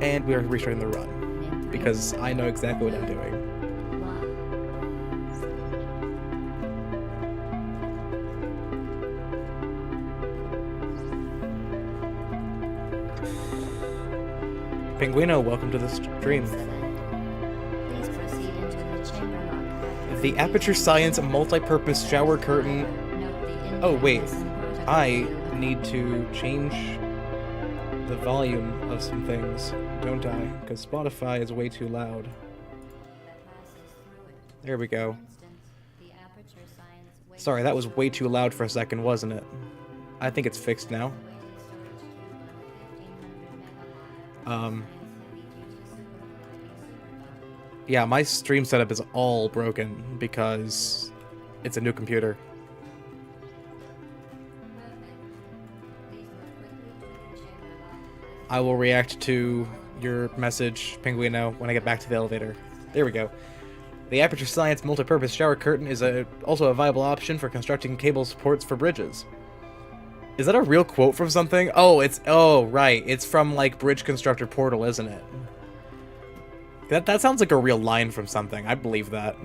And we are restarting the run, because I know exactly what I'm doing. Penguino, welcome to the stream. The Aperture Science multi-purpose shower curtain. Oh, wait. I need to change the volume of some things, don't I? Because Spotify is way too loud. There we go. Sorry, that was way too loud for a second, wasn't it? I think it's fixed now. Yeah, my stream setup is all broken because it's a new computer. I will react to your message, Penguino, when I get back to the elevator. There we go. The Aperture Science multi-purpose shower curtain is also a viable option for constructing cable supports for bridges. Is that a real quote from something? Oh, right. It's from, like, Bridge Constructor Portal, isn't it? That sounds like a real line from something. I believe that.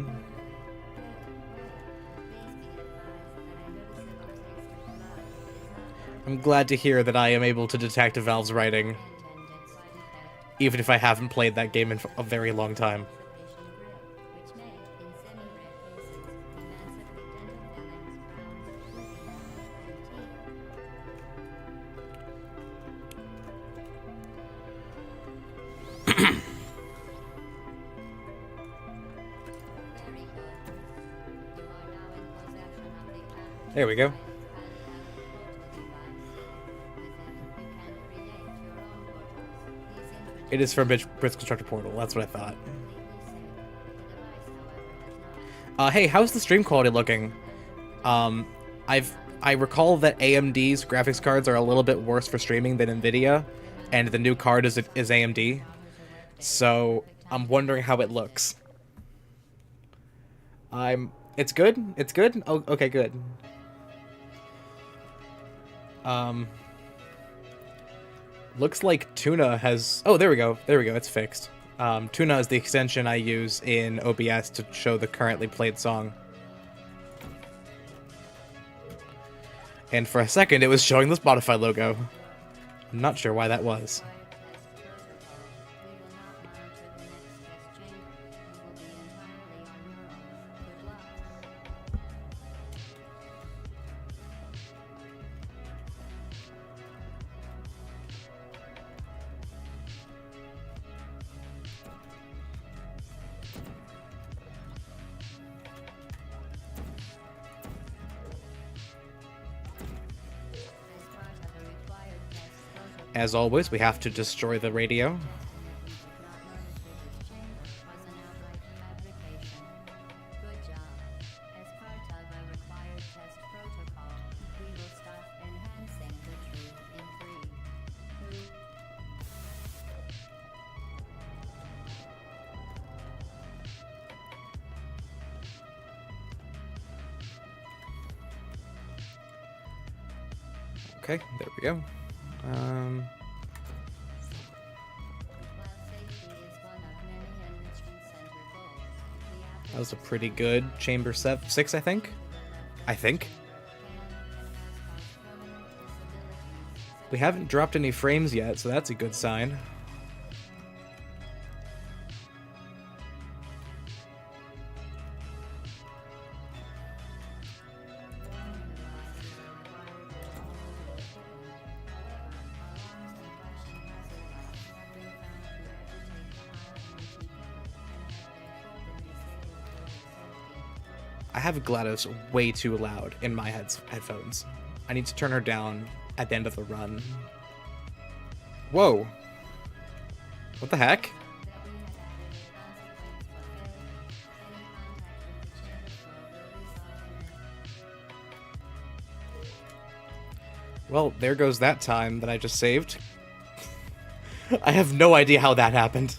I'm glad to hear that I am able to detect Valve's writing, even if I haven't played that game in a very long time. There we go. It is from Bridge Constructor Portal. That's what I thought. Hey, how's the stream quality looking? I recall that AMD's graphics cards are a little bit worse for streaming than Nvidia, and the new card is AMD. So I'm wondering how it looks. It's good. It's good. Oh, okay, good. Looks like Tuna has... Oh, there we go. There we go. It's fixed. Tuna is the extension I use in OBS to show the currently played song. And for a second, it was showing the Spotify logo. I'm not sure why that was. As always, we have to destroy the radio. Okay, there we go. That was a pretty good chamber 6, I think. We haven't dropped any frames yet, so that's a good sign. I have GLaDOS way too loud in my headphones. I need to turn her down at the end of the run. Whoa. What the heck? Well, there goes that time that I just saved. I have no idea how that happened.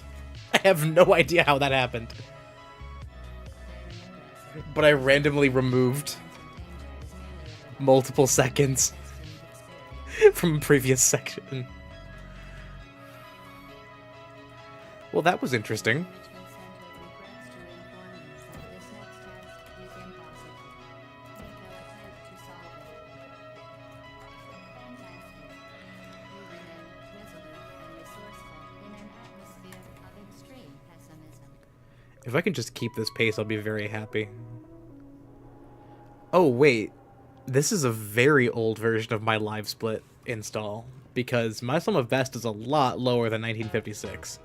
But I randomly removed multiple seconds from a previous section. Well, that was interesting. If I can just keep this pace, I'll be very happy. Oh, wait. This is a very old version of my live split install, because my sum of best is a lot lower than 1956.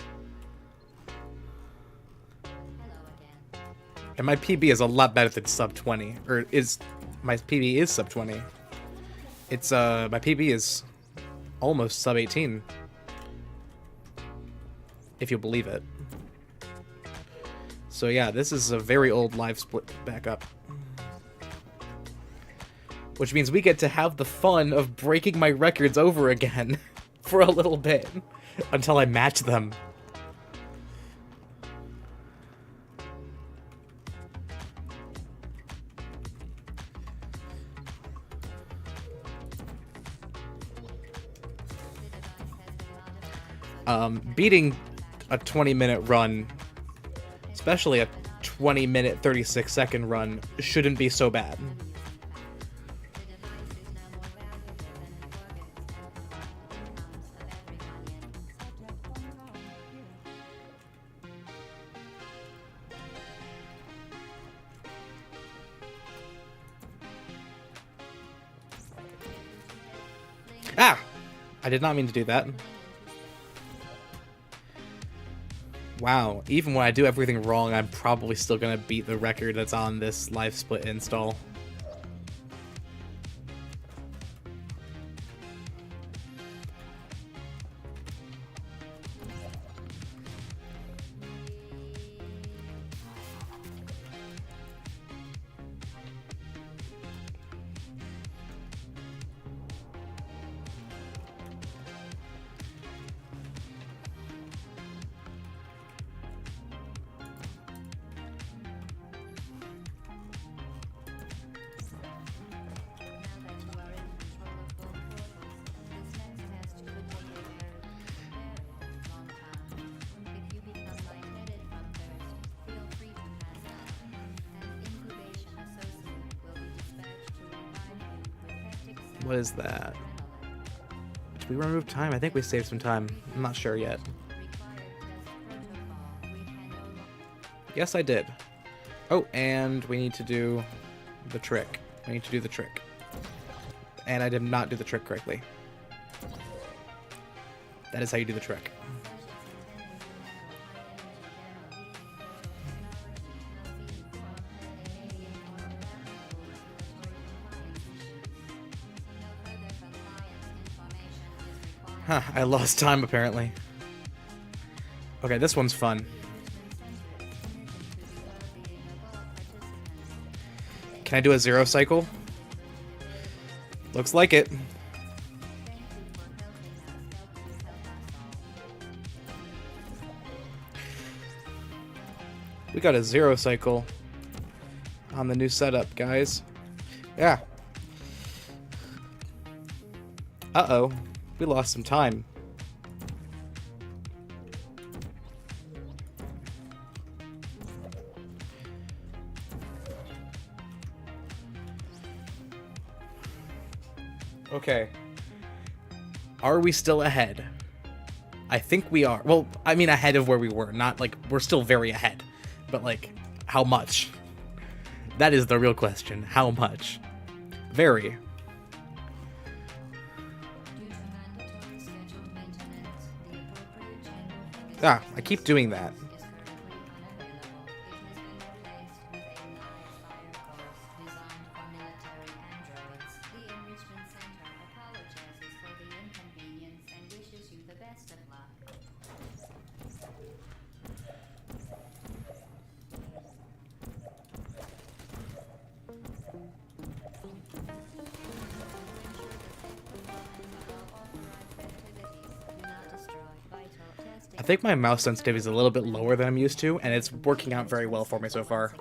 And my PB is a lot better than sub 20. Or is... My PB is sub 20. It's, my PB is almost sub 18. If you believe it. So yeah, this is a very old live split backup. Which means we get to have the fun of breaking my records over again for a little bit. Until I match them. Beating a 20-minute run, especially a 20-minute, 36-second run, shouldn't be so bad. Ah! I did not mean to do that. Wow, even when I do everything wrong, I'm probably still gonna beat the record that's on this live split install. What is that? Did we remove time? I think we saved some time. I'm not sure yet. Yes, I did. Oh, and we need to do the trick. We need to do the trick. And I did not do the trick correctly. That is how you do the trick. Huh, I lost time apparently. Okay, this one's fun. Can I do a 0 cycle? Looks like it. We got a 0 cycle on the new setup, guys. Yeah. Uh-oh. We lost some time. Okay. Are we still ahead? I think we are. Well, I mean ahead of where we were. Not like we're still very ahead. But like, how much? That is the real question. How much? Very. Ah, I keep doing that. I think my mouse sensitivity is a little bit lower than I'm used to, and it's working out very well for me so far.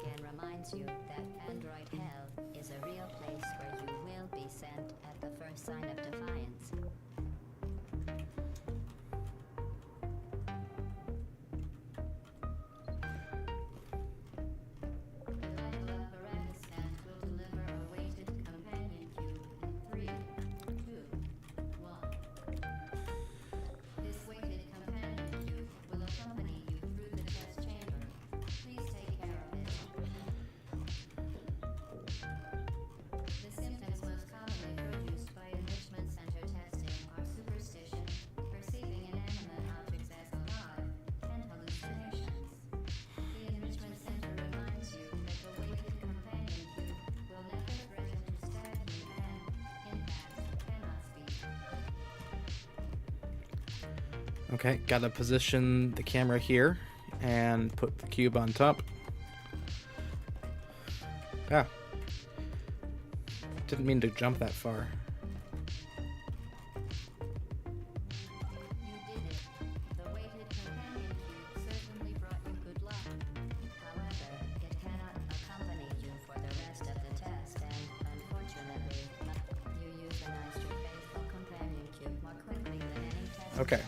Okay, gotta position the camera here and put the cube on top. Ah. Didn't mean to jump that far. Okay.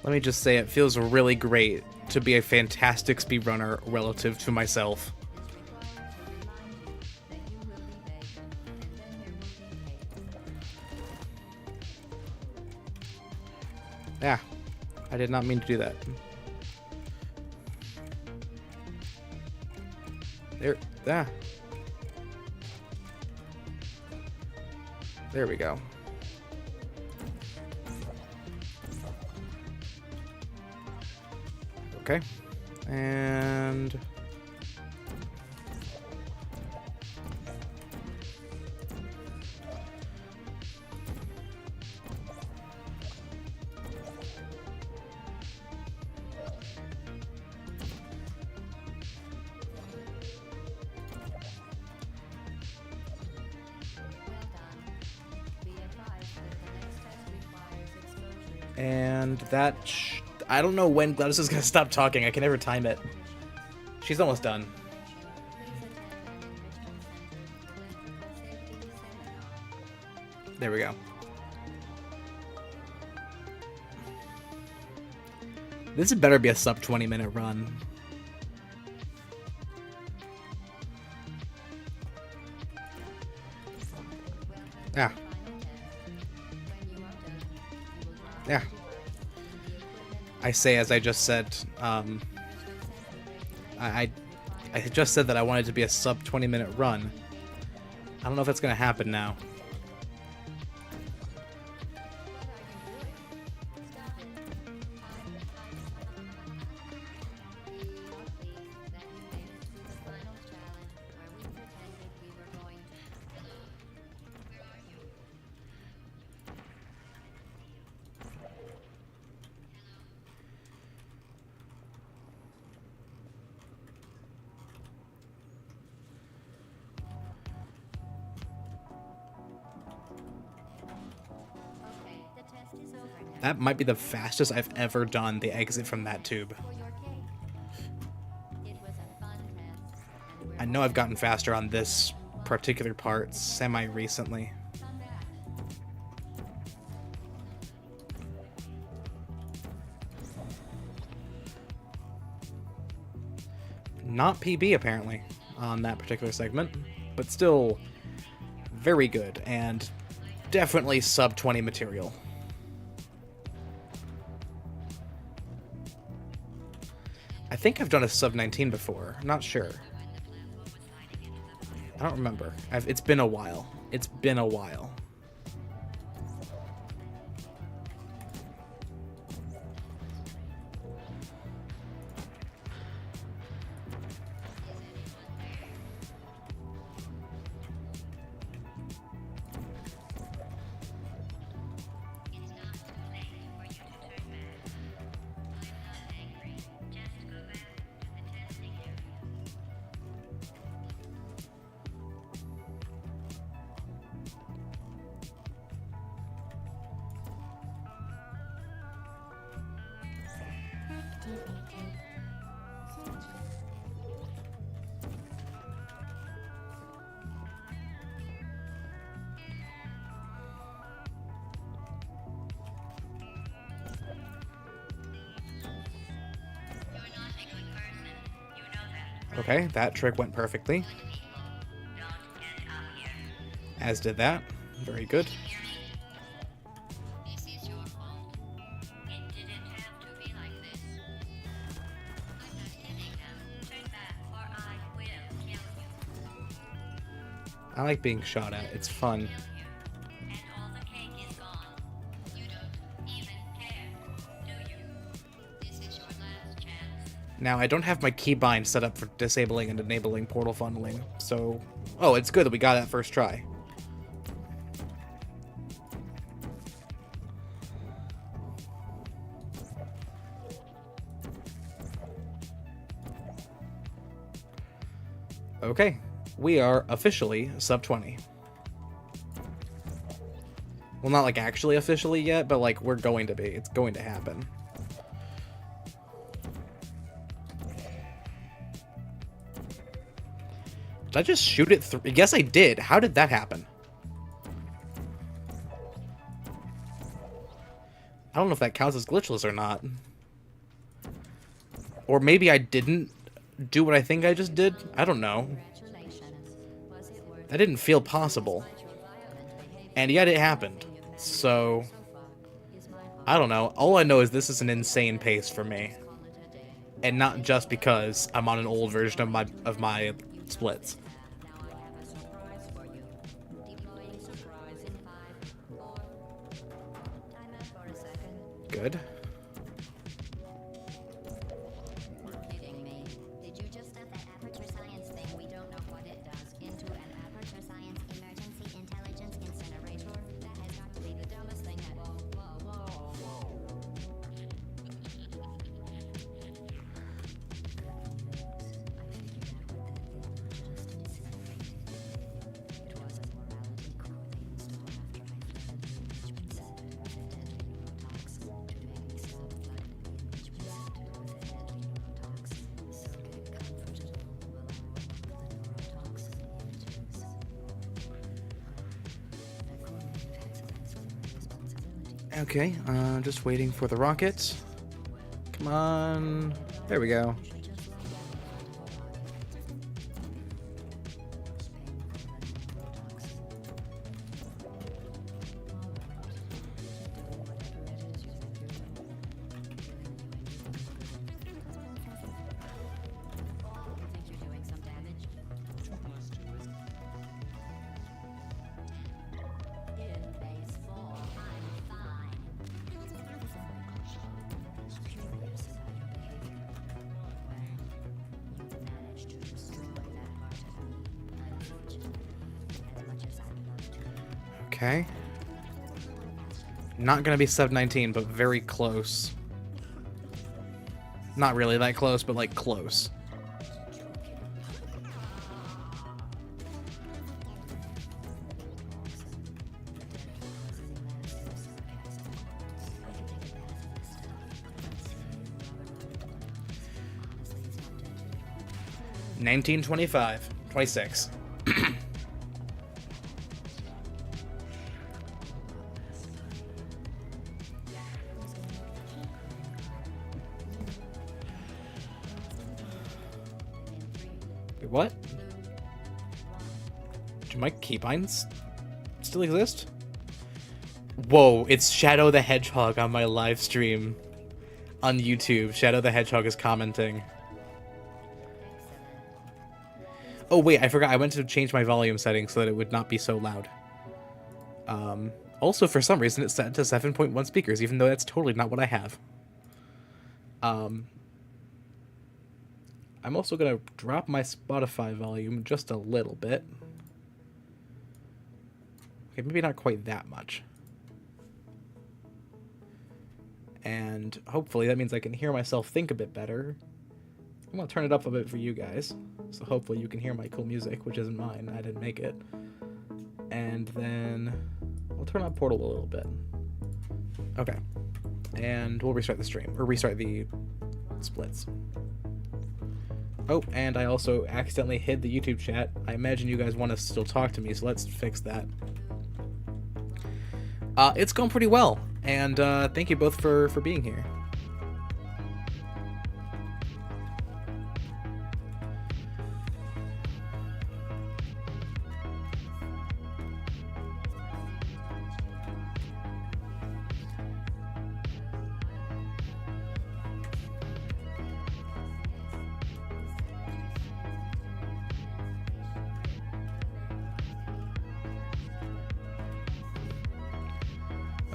Let me just say it feels really great to be a fantastic speedrunner relative to myself. Yeah, I did not mean to do that. There, there we go. Okay, and that I don't know when Gladys is gonna stop talking. I can never time it. She's almost done. There we go. This had better be a sub 20-minute run. Yeah. Yeah. I say as I just said, I just said that I wanted it to be a sub 20-minute run. I don't know if that's gonna happen now. That might be the fastest I've ever done the exit from that tube. I know I've gotten faster on this particular part semi-recently. Not PB, apparently, on that particular segment, but still very good, and definitely sub 20 material. I think I've done a sub 19 before. I'm not sure. I don't remember. It's been a while. It's been a while. Okay, that trick went perfectly. As did that. Very good. I like being shot at. It's fun. Now, I don't have my keybind set up for disabling and enabling portal funneling, so... Oh, it's good that we got that first try. Okay, we are officially sub 20. Well, not like actually officially yet, but like we're going to be. It's going to happen. Did I just shoot it through? Yes, I did. How did that happen? I don't know if that counts as glitchless or not. Or maybe I didn't do what I think I just did? I don't know. That didn't feel possible. And yet it happened. So, I don't know. All I know is this is an insane pace for me. And not just because I'm on an old version of my splits. Good. Okay, just waiting for the rockets. Come on. There we go. Okay. Not gonna be sub 19, but very close. Not really that close, but like close. $19.25, 26. What? Do my keybinds still exist? Whoa, it's Shadow the Hedgehog on my live stream on YouTube. Shadow the Hedgehog is commenting. Oh wait, I forgot. I went to change my volume settings so that it would not be so loud. Also, for some reason, it's set to 7.1 speakers, even though that's totally not what I have. I'm also going to drop my Spotify volume just a little bit. Okay, maybe not quite that much. And hopefully that means I can hear myself think a bit better. I'm going to turn it up a bit for you guys. So hopefully you can hear my cool music, which isn't mine. I didn't make it. And then I'll turn on Portal a little bit. Okay. And we'll restart the stream, or restart the splits. Oh, and I also accidentally hid the YouTube chat. I imagine you guys want to still talk to me, so let's fix that. It's going pretty well, and thank you both for being here.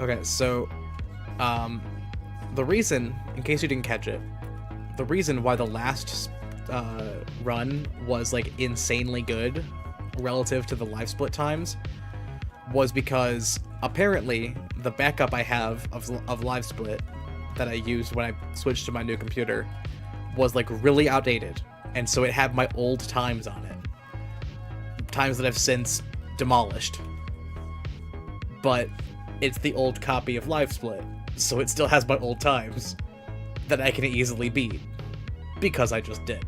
Okay, so, the reason, in case you didn't catch it, the reason why the last run was like insanely good relative to the live split times was because apparently the backup I have of live split that I used when I switched to my new computer was like really outdated, and so it had my old times on it, times that I've since demolished, but it's the old copy of live split, so it still has my old times that I can easily beat because I just did.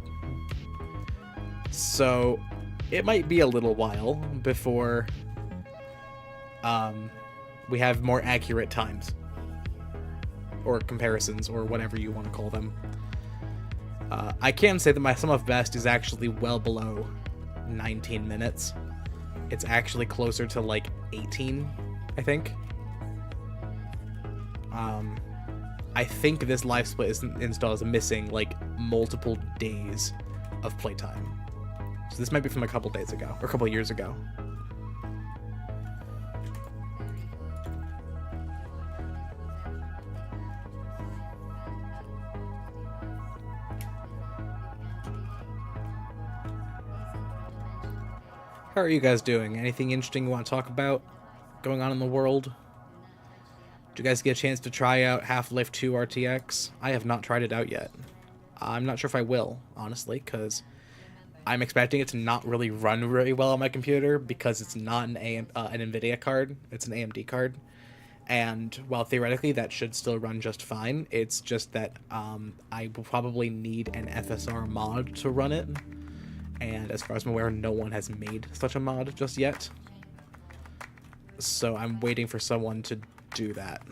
So it might be a little while before we have more accurate times or comparisons or whatever you want to call them. I can say that my sum of best is actually well below 19 minutes. It's actually closer to like 18, I think. I think this live split install is missing like multiple days of playtime. So this might be from a couple days ago or a couple years ago. How are you guys doing? Anything interesting you want to talk about going on in the world? Did you guys get a chance to try out Half-Life 2 RTX? I have not tried it out yet. I'm not sure if I will, honestly, because I'm expecting it to not really run very well on my computer because it's not an NVIDIA card. It's an AMD card. And while theoretically that should still run just fine, it's just that I will probably need an FSR mod to run it. And as far as I'm aware, no one has made such a mod just yet. So I'm waiting for someone to do that.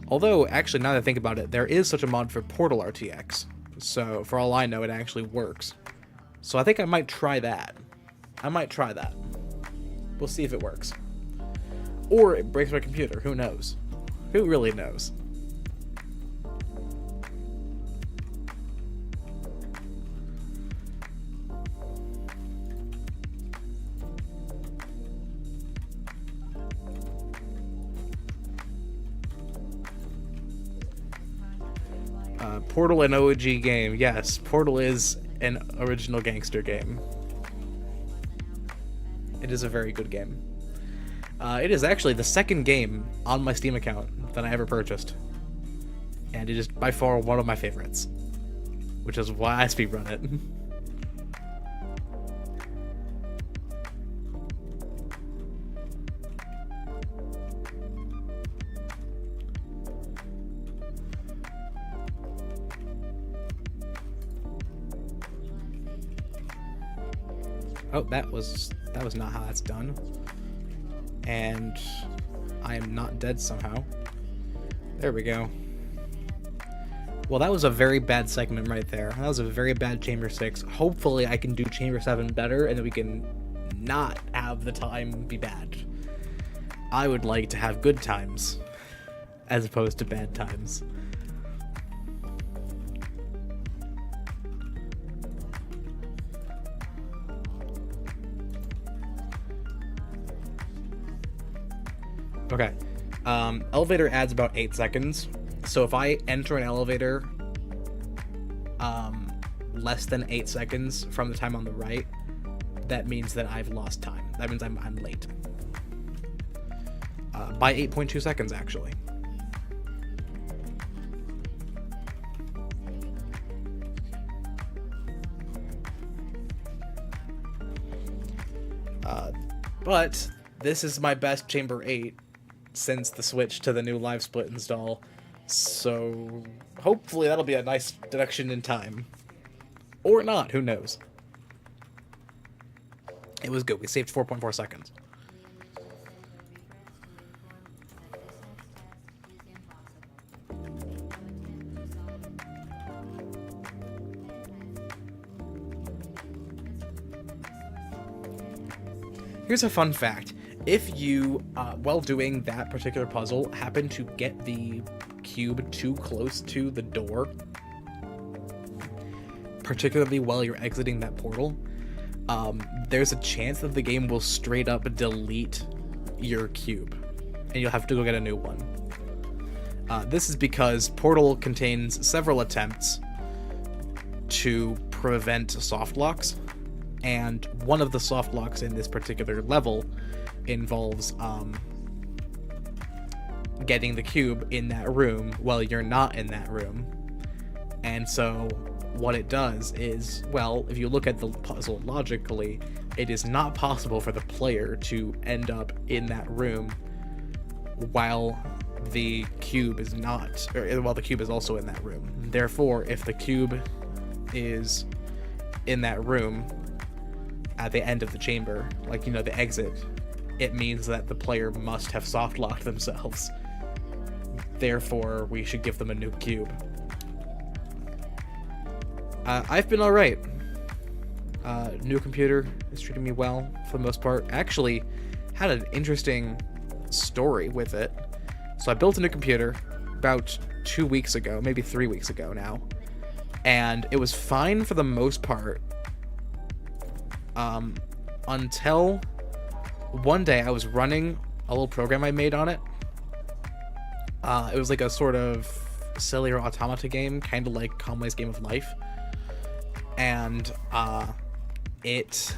Although, actually, now that I think about it, there is such a mod for Portal RTX. So, for all I know, it actually works. So I think I might try that. We'll see if it works. Or it breaks my computer. Who knows? Who really knows? Portal, an OG game. Yes, Portal is an original gangster game. It is a very good game. It is actually the second game on my Steam account that I ever purchased. And it is by far one of my favorites. Which is why I speedrun it. Oh, that was not how that's done. And I am not dead somehow. There we go. Well, that was a very bad segment right there. That was a very bad Chamber 6. Hopefully I can do Chamber 7 better and then we can not have the time be bad. I would like to have good times as opposed to bad times. Okay, elevator adds about 8 seconds, so if I enter an elevator less than 8 seconds from the time on the right, that means that I've lost time. That means I'm late. By 8.2 seconds, actually. But this is my best Chamber 8 since the switch to the new live split install, so hopefully that'll be a nice deduction in time. Or not, who knows. It was good, we saved 4.4 seconds. Here's a fun fact. If you, while doing that particular puzzle, happen to get the cube too close to the door, particularly while you're exiting that portal, there's a chance that the game will straight up delete your cube, and you'll have to go get a new one. This is because Portal contains several attempts to prevent soft locks, and one of the soft locks in this particular level involves getting the cube in that room while you're not in that room. And so what it does is, well, if you look at the puzzle logically, it is not possible for the player to end up in that room while the cube is not, or while the cube is also in that room. Therefore, if the cube is in that room at the end of the chamber, like, you know, the exit, it means that the player must have soft locked themselves. Therefore, we should give them a new cube. I've been alright. New computer is treating me well for the most part. Actually, had an interesting story with it. So I built a new computer about 2 weeks ago, maybe 3 weeks ago now. And it was fine for the most part. Until one day I was running a little program I made on it. It was like a sort of cellular automata game, kind of like Conway's Game of Life. And it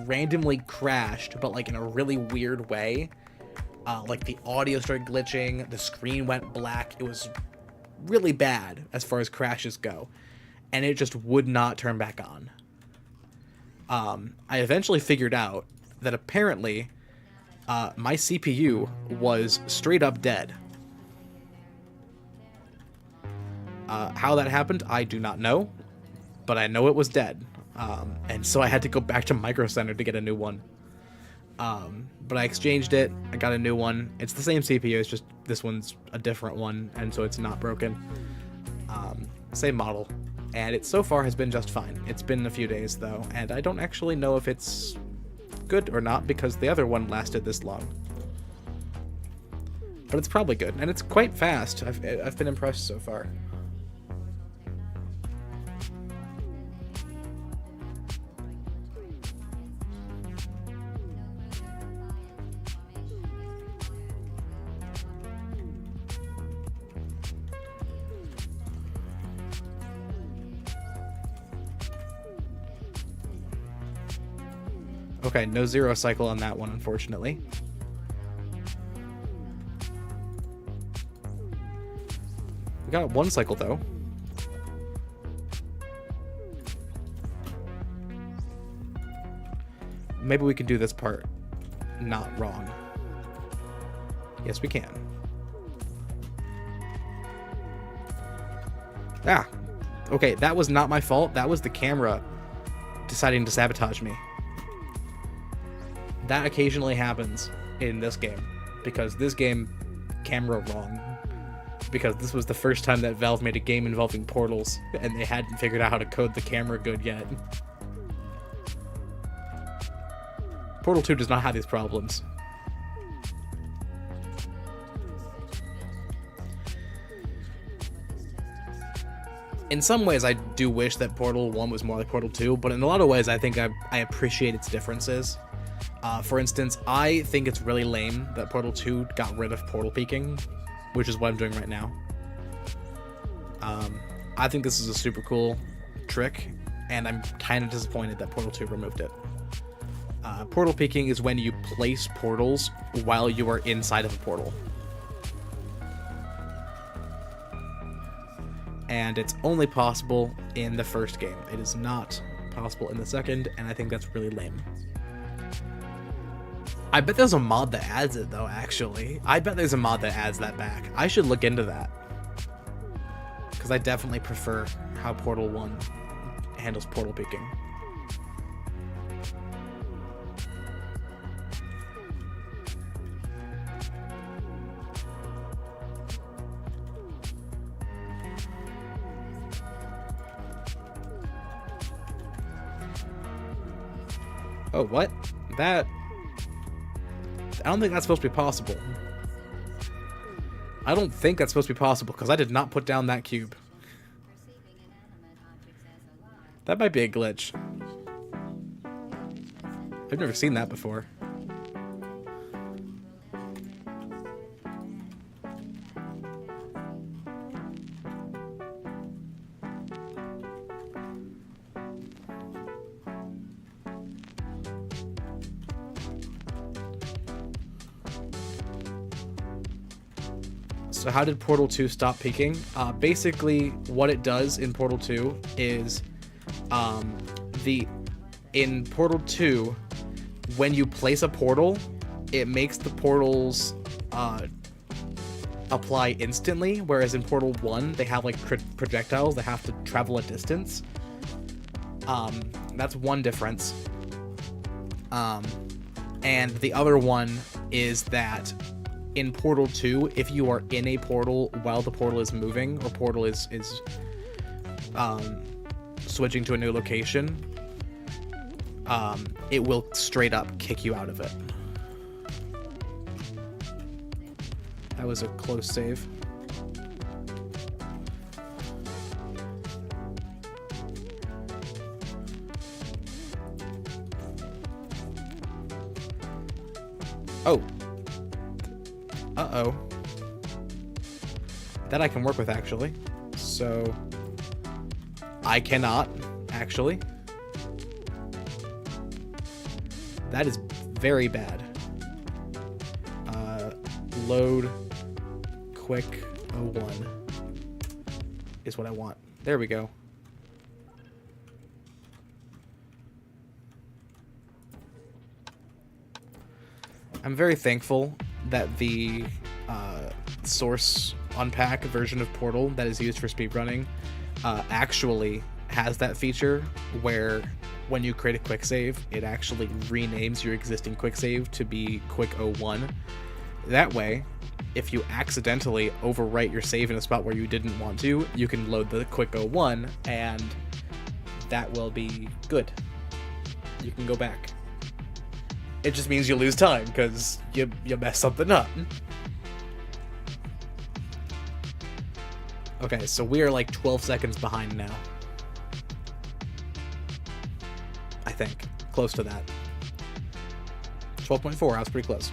randomly crashed, but like in a really weird way. Like the audio started glitching, the screen went black. It was really bad as far as crashes go, and it just would not turn back on. I eventually figured out that apparently my CPU was straight up dead. How that happened, I do not know, but I know it was dead. And so I had to go back to Micro Center to get a new one. But I exchanged it, I got a new one. It's the same CPU, it's just this one's a different one, and so it's not broken. Same model. And it so far has been just fine. It's been a few days though, and I don't actually know if it's good or not because the other one lasted this long. But it's probably good, and it's quite fast. I've been impressed so far. Okay, no zero cycle on that one, unfortunately. We got one cycle, though. Maybe we can do this part not wrong. Yes, we can. Ah! Okay, that was not my fault. That was the camera deciding to sabotage me. That occasionally happens in this game, because this game, camera wrong. Because this was the first time that Valve made a game involving portals, and they hadn't figured out how to code the camera good yet. Portal 2 does not have these problems. In some ways, I do wish that Portal 1 was more like Portal 2, but in a lot of ways, I think I appreciate its differences. For instance, I think it's really lame that Portal 2 got rid of portal peeking, which is what I'm doing right now. I think this is a super cool trick, and I'm kind of disappointed that Portal 2 removed it. Portal peeking is when you place portals while you are inside of a portal. And it's only possible in the first game. It is not possible in the second, and I think that's really lame. I bet there's a mod that adds it, though, actually. I bet there's a mod that adds that back. I should look into that. Because I definitely prefer how Portal 1 handles portal peeking. Oh, what? That... I don't think that's supposed to be possible. I don't think that's supposed to be possible, because I did not put down that cube. That might be a glitch. I've never seen that before. So how did Portal 2 stop peaking? Basically, what it does in Portal 2 is in Portal 2, when you place a portal, it makes the portals apply instantly, whereas in Portal 1, they have like projectiles that have to travel a distance. That's one difference. And the other one is that in Portal 2, if you are in a portal while the portal is moving, or portal is switching to a new location, it will straight up kick you out of it. That was a close save. Oh. Uh-oh. That I can work with, actually. So, I cannot, actually. That is very bad. Load quick 01 is what I want. There we go. I'm very thankful that the source unpack version of Portal that is used for speedrunning actually has that feature where when you create a quick save, it actually renames your existing quick save to be quick 01. That way, if you accidentally overwrite your save in a spot where you didn't want to, you can load the quick 01 and that will be good. You can go back. It just means you lose time because you mess something up. Okay, so we are like 12 seconds behind now. I think. Close to that. 12.4, I was pretty close.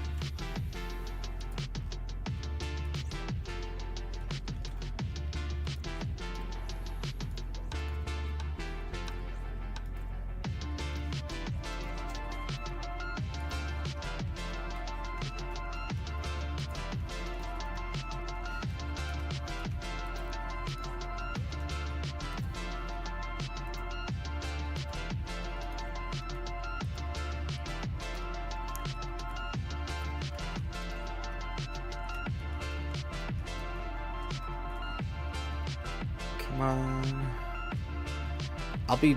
Come on. I'll be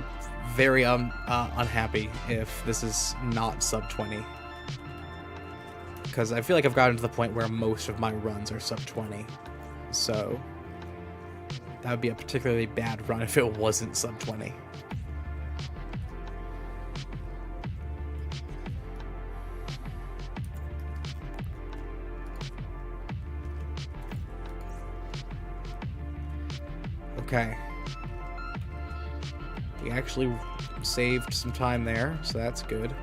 very unhappy if this is not sub 20. Because I feel like I've gotten to the point where most of my runs are sub 20. So that would be a particularly bad run if it wasn't sub 20. Okay. We actually saved some time there, so that's good.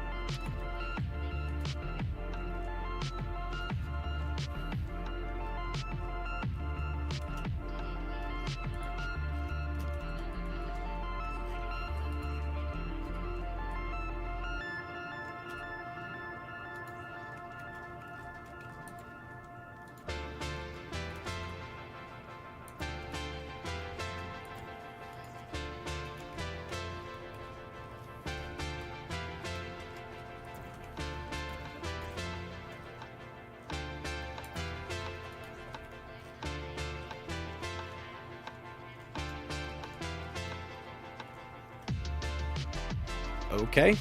Okay,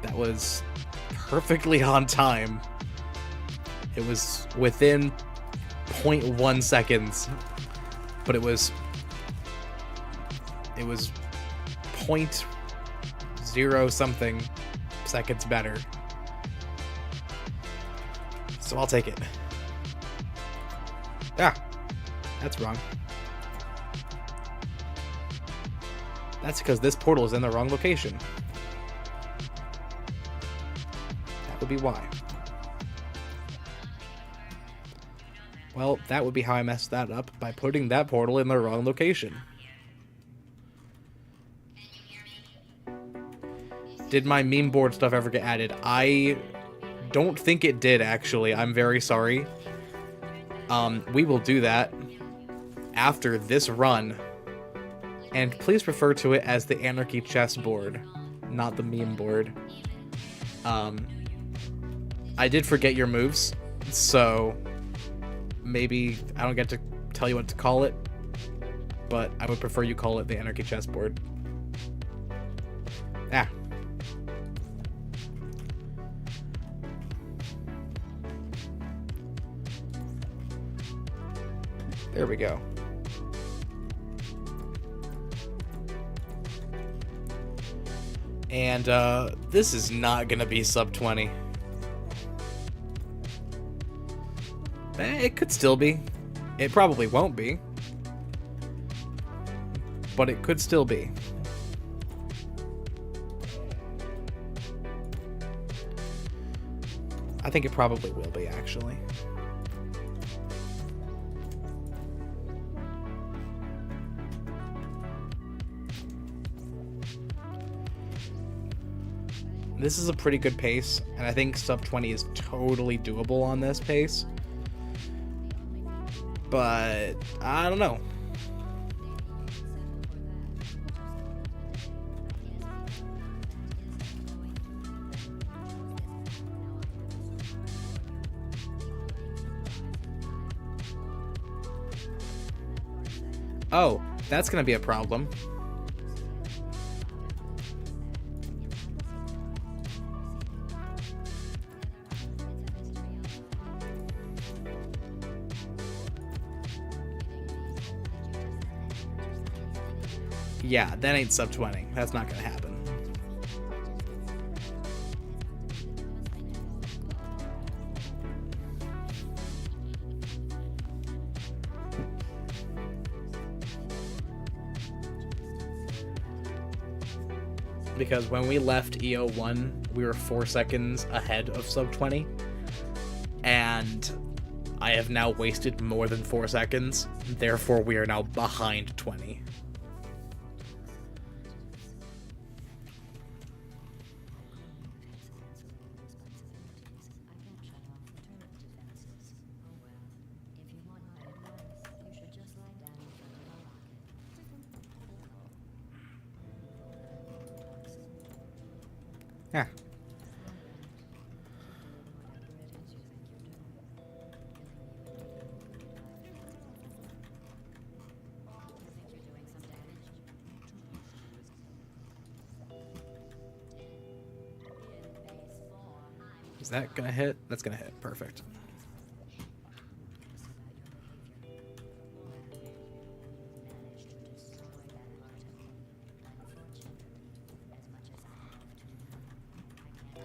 that was perfectly on time. It was within 0.1 seconds, but it was 0.0 something seconds better. So I'll take it. Ah, that's wrong. That's because this portal is in the wrong location. Would be why. Well, that would be how I messed that up, by putting that portal in the wrong location. Did my meme board stuff ever get added? I don't think it did, actually. I'm very sorry. We will do that after this run. And please refer to it as the Anarchy chessboard, not the meme board. I did forget your moves, so maybe I don't get to tell you what to call it, but I would prefer you call it the Anarchy chessboard. Ah. There we go. And this is not gonna be sub 20. It could still be. It probably won't be. But it could still be. I think it probably will be, actually. This is a pretty good pace, and I think sub 20 is totally doable on this pace. But I don't know. Oh, that's gonna be a problem. Yeah, that ain't sub 20. That's not gonna happen. Because when we left EO1, we were 4 seconds ahead of sub 20. And I have now wasted more than 4 seconds. Therefore, we are now behind 20. Yeah. Is that gonna hit? That's gonna hit. Perfect.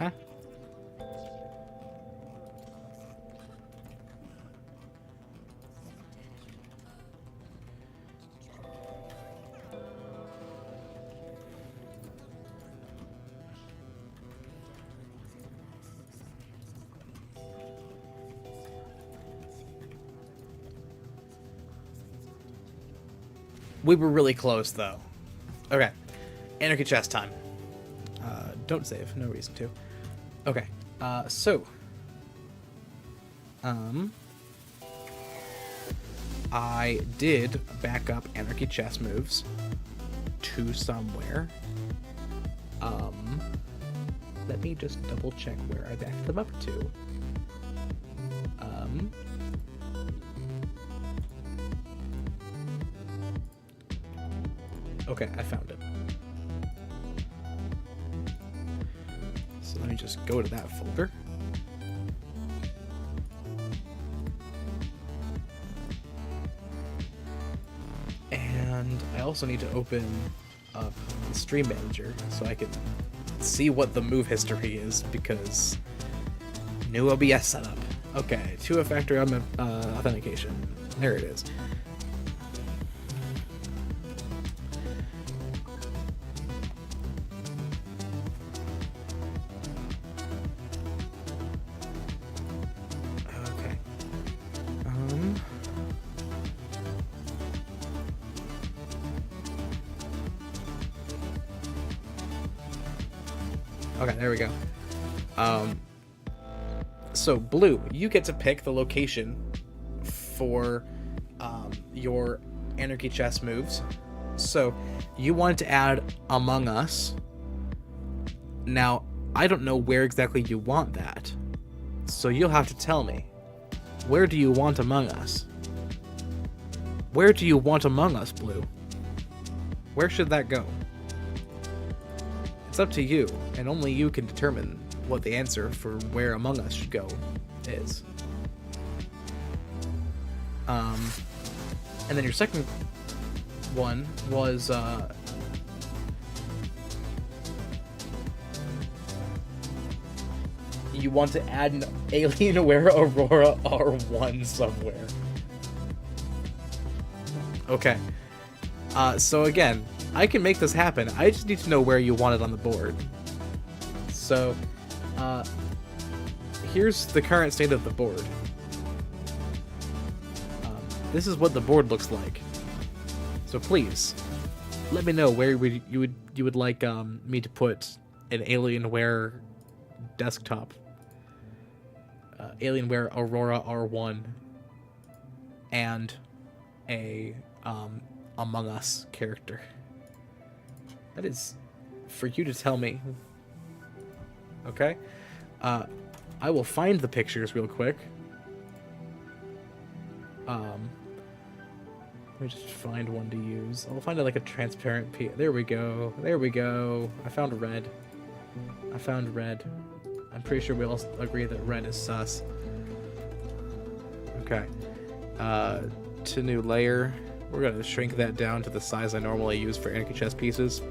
Huh? We were really close, though. Okay. Anarchy chess time. Don't save. No reason to. Okay. So. I did back up Anarchy chess moves to somewhere. Let me just double check where I backed them up to. Okay, I found it. So let me just go to that folder. And I also need to open up the Stream Manager so I can see what the move history is, because new OBS setup. Okay, 2-factor authentication. There it is. Okay, there we go. So, Blue, you get to pick the location for your Anarchy Chess moves. So you want to add Among Us. Now, I don't know where exactly you want that, so you'll have to tell me. Where do you want Among Us? Where do you want Among Us, Blue? Where should that go? It's up to you, and only you can determine what the answer for where Among Us should go is. And then your second one was you want to add an Alienware Aurora R1 somewhere. Okay. So again, I can make this happen. I just need to know where you want it on the board. So, here's the current state of the board. This is what the board looks like. So please, let me know where you would like me to put an Alienware desktop, Alienware Aurora R1, and a Among Us character. That is for you to tell me. Okay? I will find the pictures real quick. Let me just find one to use. I'll find like a transparent piece. There we go. There we go. I found red. I found red. I'm pretty sure we all agree that red is sus. Okay. To new layer. We're going to shrink that down to the size I normally use for Anarchy Chess pieces.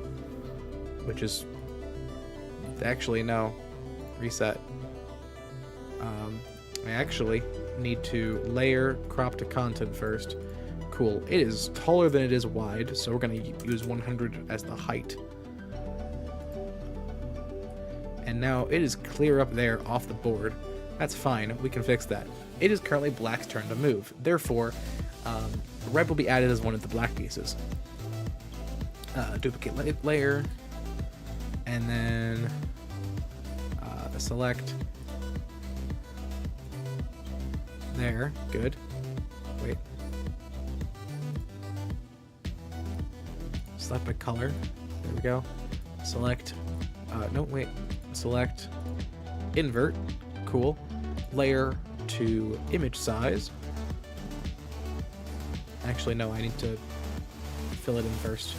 Which is... Actually, no. Reset. I actually need to layer crop to content first. Cool. It is taller than it is wide, so we're going to use 100 as the height. And now it is clear up there off the board. That's fine. We can fix that. It is currently black's turn to move. Therefore, red will be added as one of the black pieces. Duplicate layer. And then select. There. Good. Wait. Select by color. There we go. Select. No, wait. Select. Invert. Cool. Layer to image size. Actually, no, I need to fill it in first.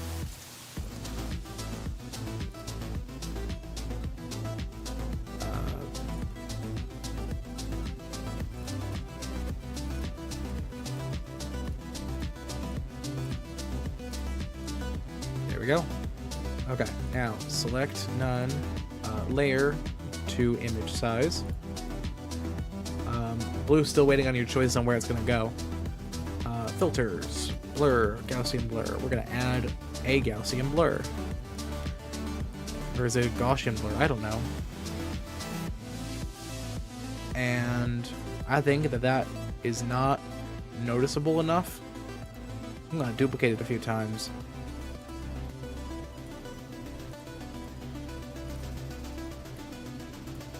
There we go. Okay, now select none, layer to image size. Blue's still waiting on your choice on where it's gonna go. Filters, blur, Gaussian blur. We're gonna add a Gaussian blur. Or is it a Gaussian blur? I don't know. And I think that is not noticeable enough. I'm gonna duplicate it a few times.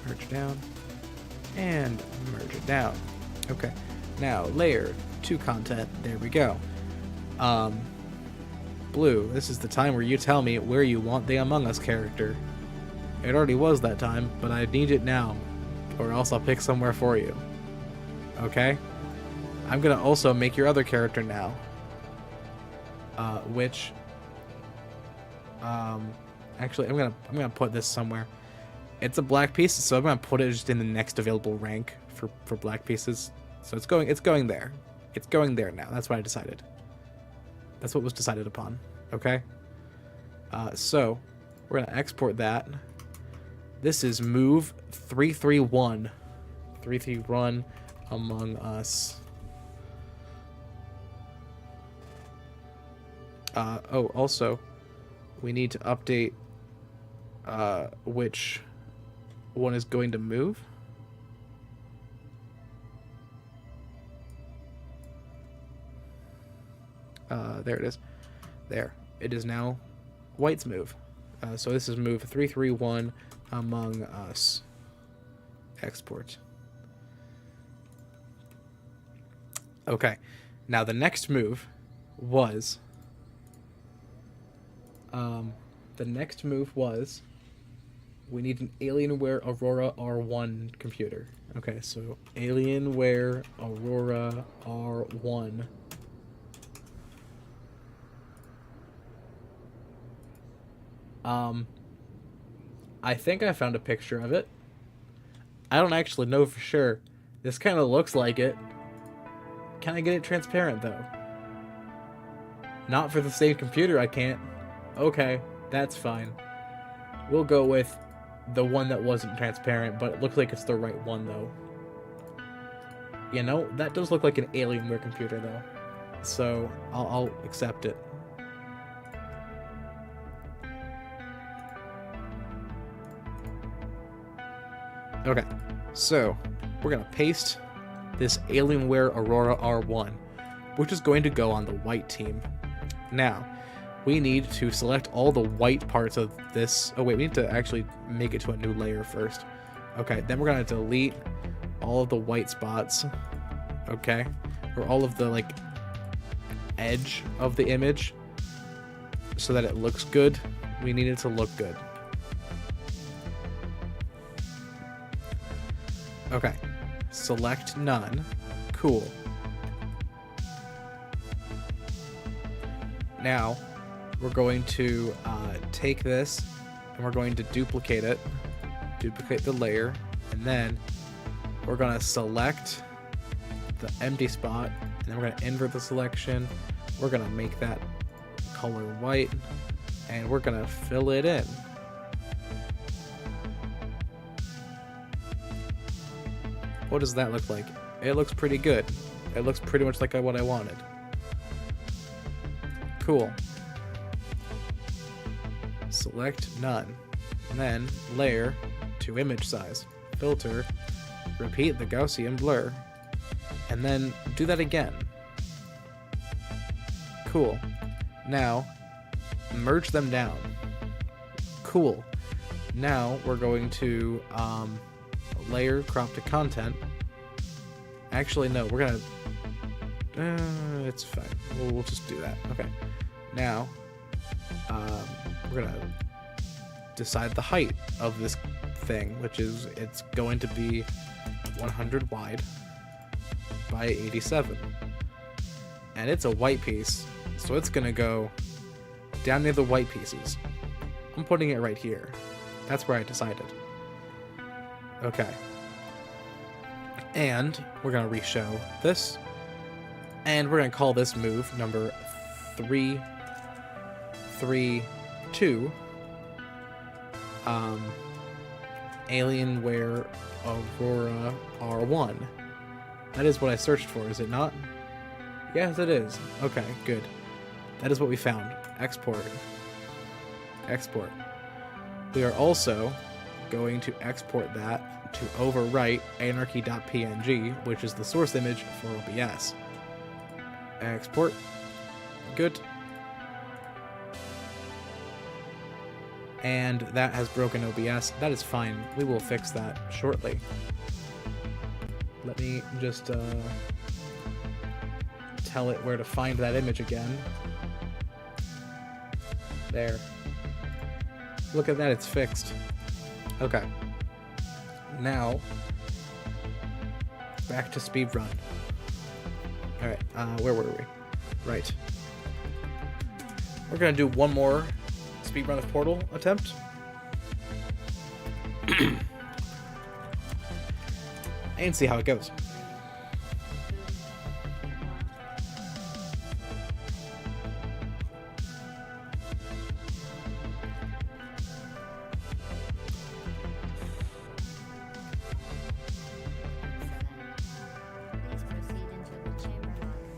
Merge down. And merge it down. Okay. Now, layer to content. There we go. Blue, this is the time where you tell me where you want the Among Us character. It already was that time, but I need it now, or else I'll pick somewhere for you. Okay? I'm gonna also make your other character now. Which... actually, I'm gonna put this somewhere. It's a black piece, so I'm gonna put it just in the next available rank for black pieces. So it's going there. It's going there now. That's what I decided. That's what was decided upon. Okay? So we're gonna export that. This is move 331. 331 Among Us. Oh, also, we need to update which one is going to move. There it is. There. It is now white's move. So this is move 331 Among Us. Export. Okay. Now the next move was the next move was we need an Alienware Aurora R1 computer. Okay, so Alienware Aurora R1. I think I found a picture of it. I don't actually know for sure. This kind of looks like it. Can I get it transparent though? Not for the same computer, I can't. Okay, that's fine. We'll go with the one that wasn't transparent, but it looks like it's the right one though. You know, that does look like an Alienware computer though. So I'll accept it. Okay, so we're gonna paste this Alienware Aurora R1, which is going to go on the white team. Now, we need to select all the white parts of this. Oh wait, we need to actually make it to a new layer first. Okay, then we're gonna delete all of the white spots. Okay, or all of the like edge of the image so that it looks good. We need it to look good. Okay, select none. Cool. Now, we're going to take this and we're going to duplicate it, duplicate the layer, and then we're going to select the empty spot, and then we're going to invert the selection. We're going to make that color white, and we're going to fill it in. What does that look like? It looks pretty good. It looks pretty much like what I wanted. Cool. Select none. And then layer to image size. Filter. Repeat the Gaussian blur. And then do that again. Cool. Now, merge them down. Cool. Now we're going to layer crop to content. Actually, no, we're gonna. It's fine. We'll just do that. Okay. Now, we're gonna decide the height of this thing, which is it's going to be 100 wide by 87, and it's a white piece, so it's gonna go down near the white pieces. I'm putting it right here. That's where I decided. Okay. And we're going to reshow this. And we're going to call this move number 332. Alienware Aurora R1. That is what I searched for, is it not? Yes, it is. Okay, good. That is what we found. Export. Export. We are also going to export that to overwrite anarchy.png, which is the source image for OBS. Export. Good. And that has broken OBS. That is fine. We will fix that shortly. Let me just tell it where to find that image again. There. Look at that, it's fixed. Okay. Now, back to speedrun. Alright, where were we? Right. We're gonna do one more speedrun of Portal attempt. And see how it goes.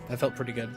That felt pretty good.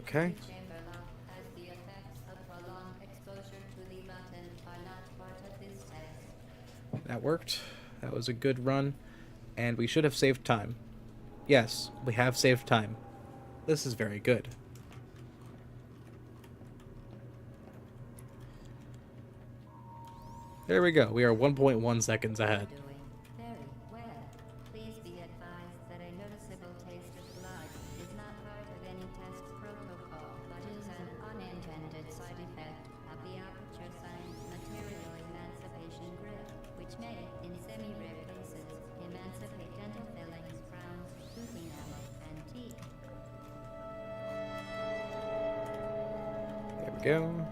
Okay. That worked. That was a good run. And we should have saved time. Yes, we have saved time. This is very good. There we go. We are 1.1 seconds ahead. There we go.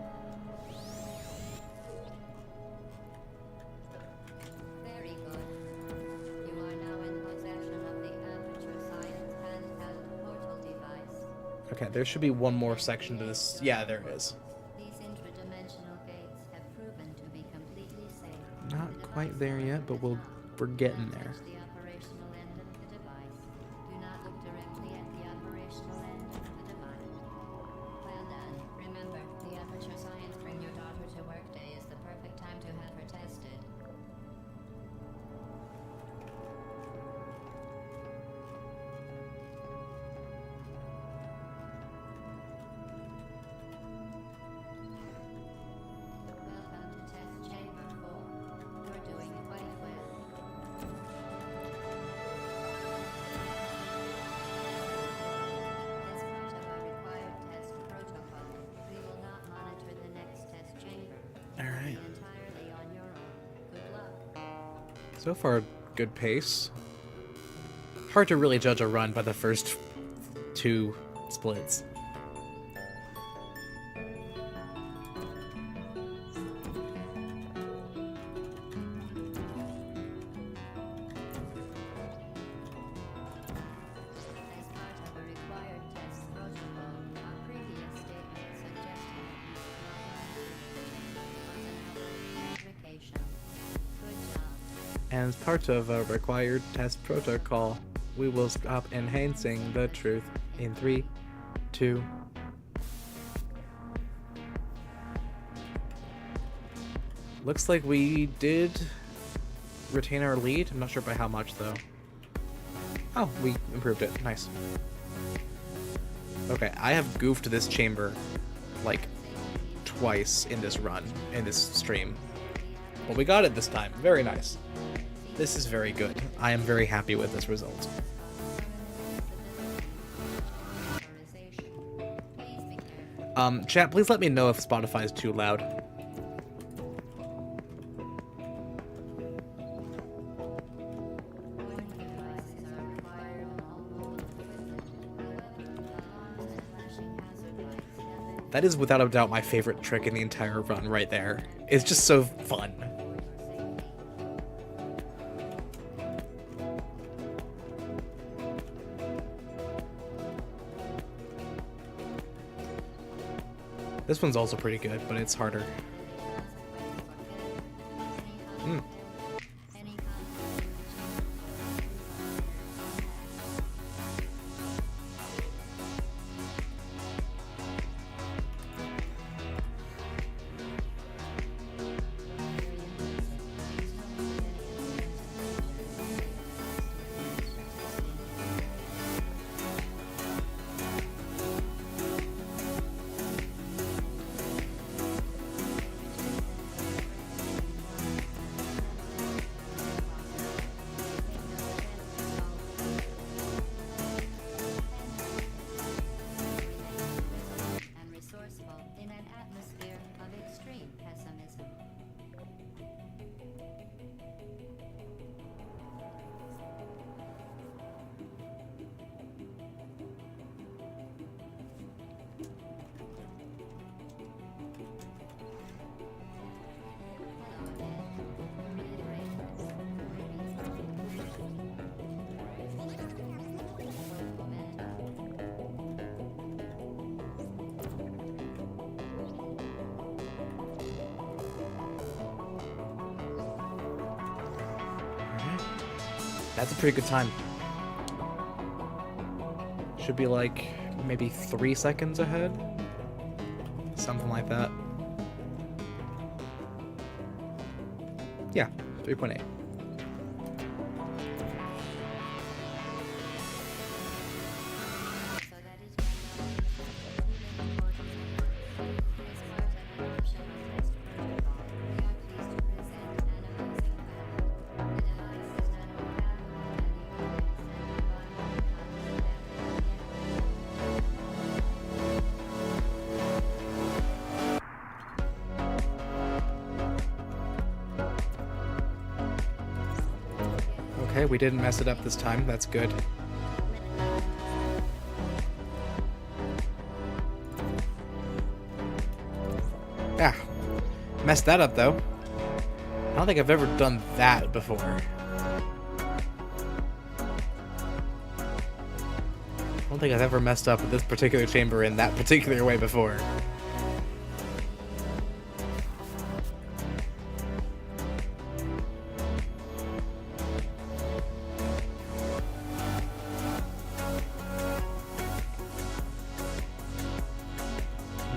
Okay, there should be one more section to this. Yeah, there is. These intradimensional gates have proven to be completely safe. Not quite there yet, but we're getting there. The operational end of the device. Do not look directly at the operational end of the device. Well done. Remember, the Aperture Science Bring Your Daughter to Work Day is the perfect time to have her tested. Alright. So far, good pace. Hard to really judge a run by the first two splits. And as part of a required test protocol, we will stop enhancing the truth in 3, 2. Looks like we did retain our lead. I'm not sure by how much, though. Oh, we improved it. Nice. Okay, I have goofed this chamber, like, twice in this run, in this stream. But we got it this time. Very nice. This is very good. I am very happy with this result. Chat, please let me know if Spotify is too loud. That is without a doubt my favorite trick in the entire run right there. It's just so fun. This one's also pretty good, but it's harder. That's a pretty good time. Should be like maybe 3 seconds ahead. Something like that. Yeah, 3.8. So that is why as part of an optional test protocol, we are pleased to present an amazing fact. The device is nano-powered and the optics and environmental Okay, we didn't mess it up this time. That's good. Ah, messed that up though. I don't think I've ever done that before. I don't think I've ever messed up this particular chamber in that particular way before.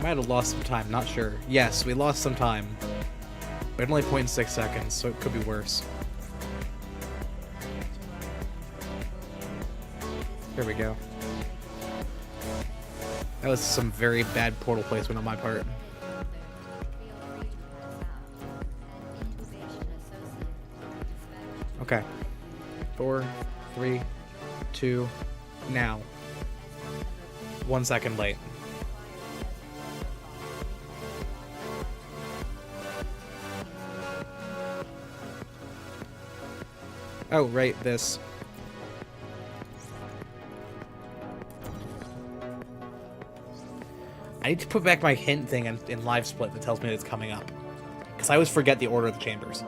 Might have lost some time, not sure. Yes, we lost some time. But only 0.6 seconds, so it could be worse. There we go. That was some very bad portal placement on my part. Okay. 4, 3, 2, now. 1 second late. Oh, right, this. I need to put back my hint thing in live split that tells me that it's coming up. Because I always forget the order of the chambers.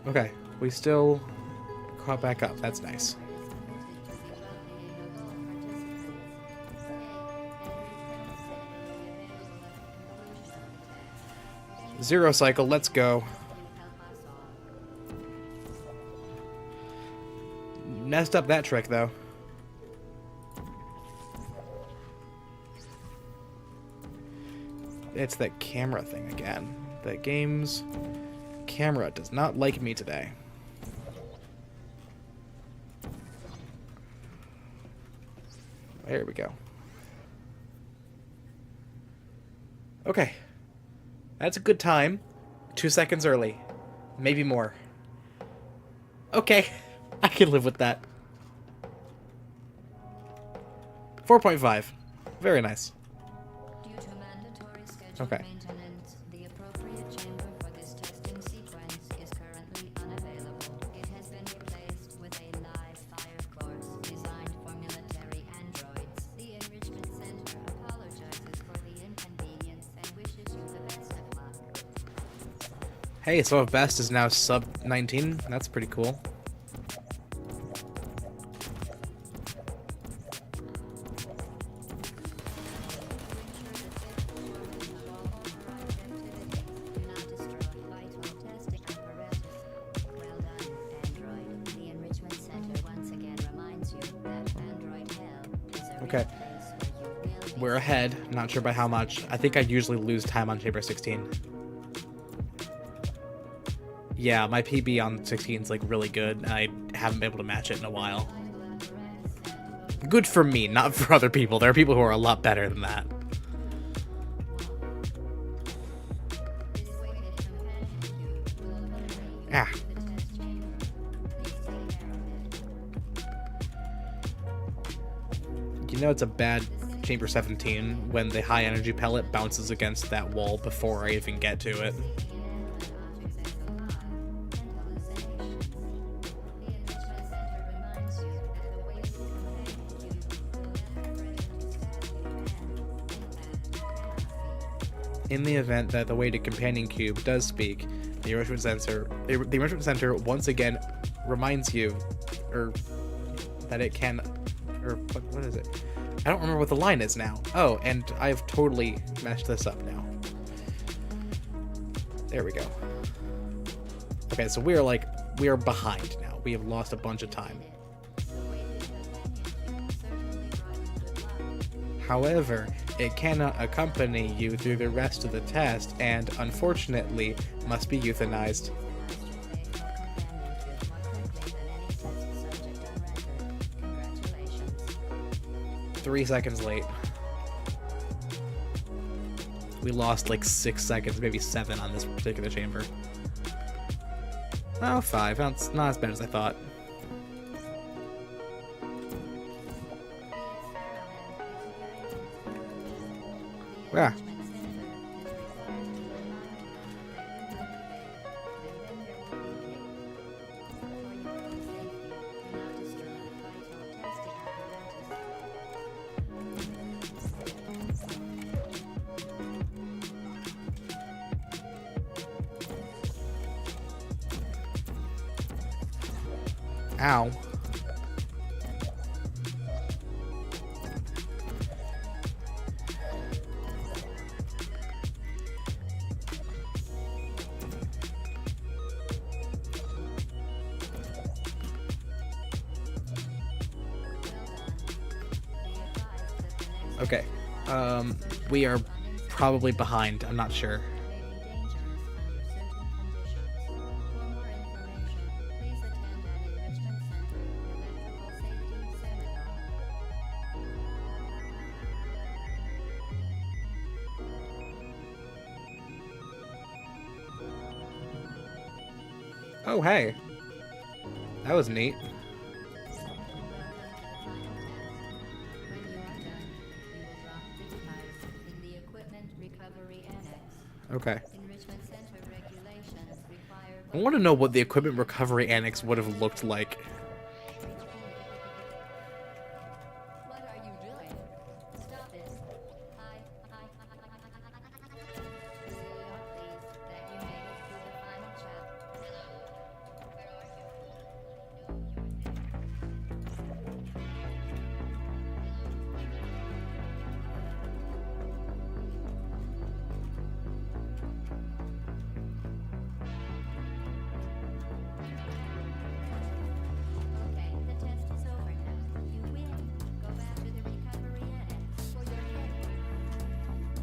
Okay, we still caught back up. That's nice. 0 cycle, let's go. Messed up that trick, though. It's that camera thing again. The game's camera does not like me today. There we go. Okay. That's a good time. 2 seconds early. Maybe more. Okay. I can live with that. 4.5. Very nice. Due to mandatory scheduled Okay. maintenance, the appropriate chamber for this testing sequence is currently unavailable. It has been replaced with a live fire course designed for military androids. The Enrichment Center apologizes for the inconvenience and wishes you the best of luck. Hey, so if best is now sub 19, that's pretty cool. Okay. We're ahead, not sure by how much. I think I usually lose time on Chamber 16. Yeah, my PB on 16 is like really good, and I haven't been able to match it in a while. Good for me, not for other people. There are people who are a lot better than that. Ah. You know it's a bad Chamber 17 when the high energy pellet bounces against that wall before I even get to it. In the event that the weighted companion cube does speak, the Enrichment Center once again reminds you, or that it can, or what is it? I don't remember what the line is now. Oh, and I've totally messed this up now. There we go. Okay, so we are behind now. We have lost a bunch of time. However, it cannot accompany you through the rest of the test and, unfortunately, must be euthanized. 3 seconds late. We lost like 6 seconds, maybe 7 on this particular chamber. Oh, 5. That's not as bad as I thought. Yeah. Ow. Okay. We are probably behind. I'm not sure. Oh, hey. That was neat. Okay. I want to know what the equipment recovery annex would have looked like. What are you doing? Stop it. Okay, the test is over now. You win. Go back to the recovery annex for your hit.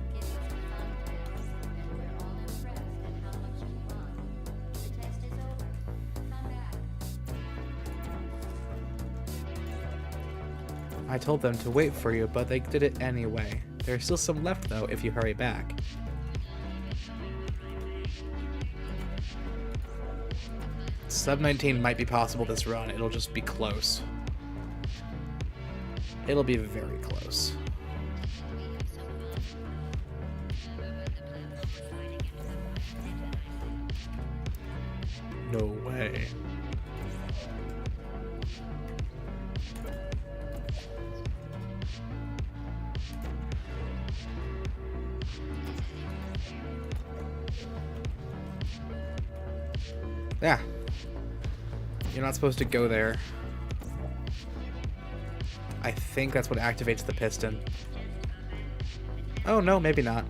It was a fun test, and we're all impressed at how much you won. The test is over. Come back. I told them to wait for you, but they did it anyway. There's still some left, though, if you hurry back. Sub 19 might be possible this run. It'll just be close. It'll be very close. No way. Yeah. You're not supposed to go there. I think that's what activates the piston. Oh, no, maybe not.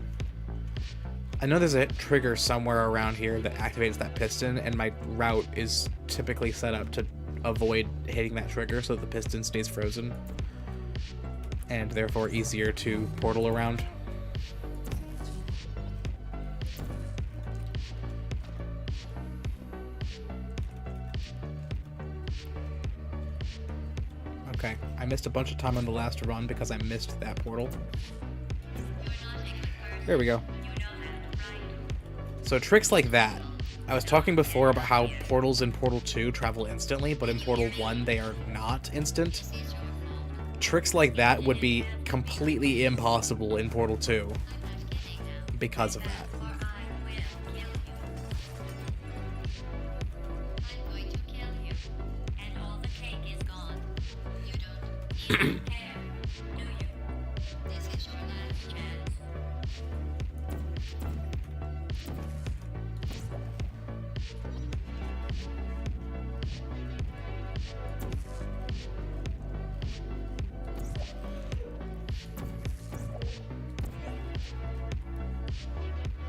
I know there's a trigger somewhere around here that activates that piston, and my route is typically set up to avoid hitting that trigger so that the piston stays frozen. And therefore easier to portal around. Okay, I missed a bunch of time on the last run because I missed that portal. There we go. So tricks like that. I was talking before about how portals in Portal 2 travel instantly, but in Portal 1 they are not instant. Tricks like that would be completely impossible in Portal 2 because of that.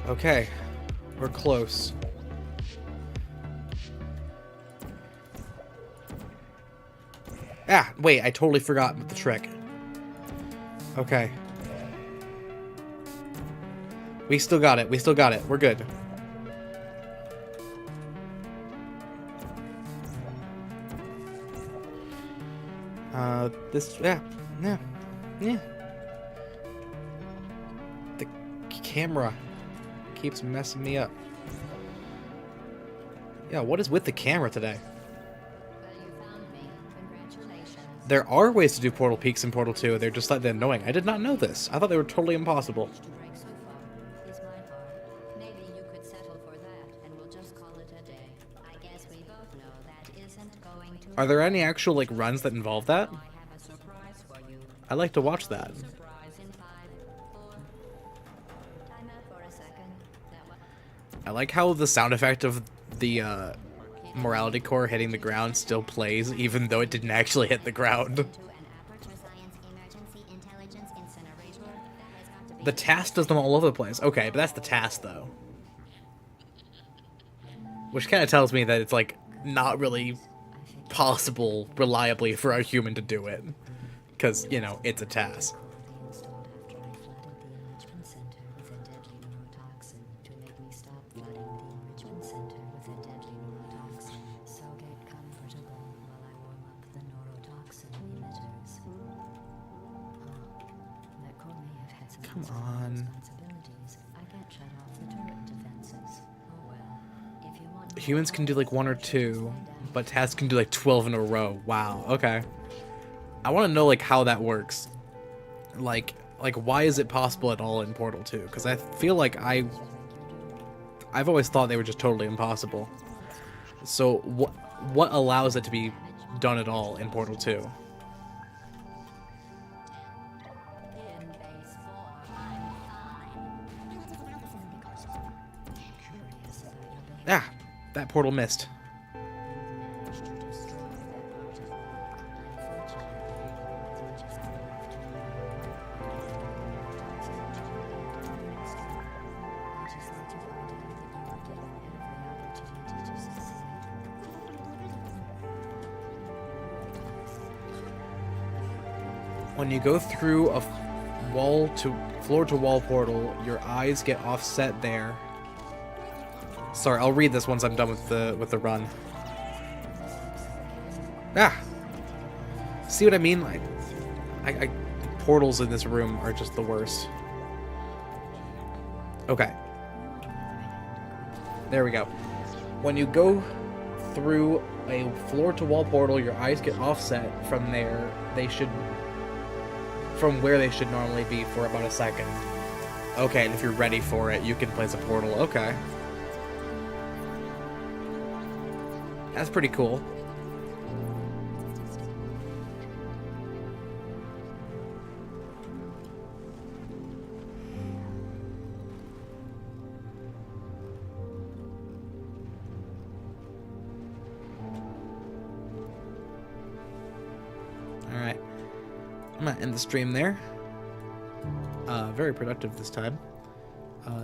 Okay, we're close. Ah, wait, I totally forgot the trick. Okay. We still got it. We still got it. We're good. Yeah. The camera keeps messing me up. Yeah, what is with the camera today? Well, you found me. Congratulations. There are ways to do Portal Peaks in Portal 2. They're just slightly annoying. I did not know this. I thought they were totally impossible. To break so far is my heart. Maybe you could settle for that, and we'll just call it a day. I guess we both know that isn't going to. Are there any actual, like, runs that involve that? I have a surprise for you. I'd like to watch that. Surprise in 5, 4. Time out for a second. That one. I like how the sound effect of the morality core hitting the ground still plays, even though it didn't actually hit the ground. To an Aperture Science Emergency Intelligence Incinerator. That has got to be. The task does them all over the place. Okay, but that's the task, though. Which kind of tells me that it's, like, not really possible reliably for a human to do it. Because, you know, it's a task. Installed after I flooded the enrichment center with a deadly neurotoxin to make me stop flooding the enrichment center with a deadly neurotoxin. So get comfortable while I warm up the neurotoxin emitters. That core may have had some Come outside on. responsibilities. I can't shut off the turret defenses. Oh well. If you want Humans can do, like, 1 or 2, but tasks can do, like, 12 in a row. Wow, okay. I want to know, like, how that works. Like, why is it possible at all in Portal 2? Because I feel like I've always thought they were just totally impossible. So, what allows it to be done at all in Portal 2? in base 4, I'm fine. Curious about your behavior. Ah, that portal missed. Managed to destroy that part of me. Unfortunately, as much as I love to I just like to find out that you were given every opportunity to succeed. When you go through a floor to wall portal, your eyes get offset there. Sorry, I'll read this once I'm done with the run. Ah, see what I mean? Like, portals in this room are just the worst. Okay, there we go. When you go through a floor to wall portal, your eyes get offset from there. From where they should normally be for about a second. Okay, and if you're ready for it, you can place a portal. Okay. That's pretty cool. Alright. I'm gonna end the stream there. Very productive this time.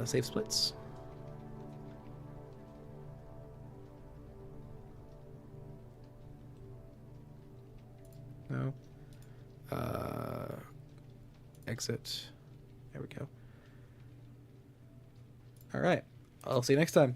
Save splits. No. Exit. There we go. Alright. I'll see you next time.